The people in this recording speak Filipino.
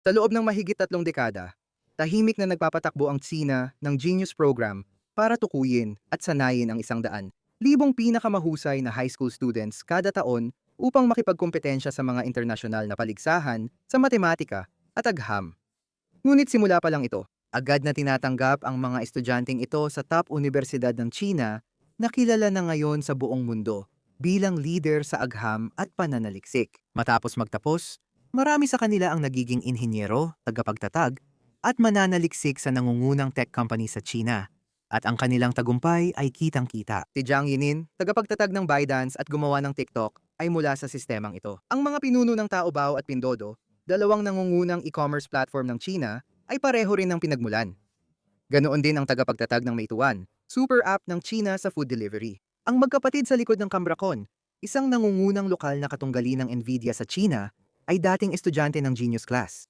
Sa loob ng mahigit 3 dekada, tahimik na nagpapatakbo ang Tsina ng Genius Program para tukuyin at sanayin ang 100,000 pinakamahusay na high school students kada taon upang makipagkompetensya sa mga internasyonal na paligsahan sa matematika at agham. Ngunit simula pa lang ito, agad na tinatanggap ang mga estudyanteng ito sa top universidad ng China na kilala na ngayon sa buong mundo bilang leader sa agham at pananaliksik. Matapos magtapos, marami sa kanila ang nagiging inhinyero, tagapagtatag, at mananaliksik sa nangungunang tech company sa China. At ang kanilang tagumpay ay kitang-kita. Si Jiang Yinin, tagapagtatag ng ByteDance at gumawa ng TikTok, ay mula sa sistemang ito. Ang mga pinuno ng Taobao at Pinduoduo, dalawang nangungunang e-commerce platform ng China, ay pareho rin ng pinagmulan. Ganoon din ang tagapagtatag ng Meituan, super app ng China sa food delivery. Ang magkapatid sa likod ng Cambracon, isang nangungunang lokal na katunggali ng Nvidia sa China, ay dating estudyante ng Genius Class.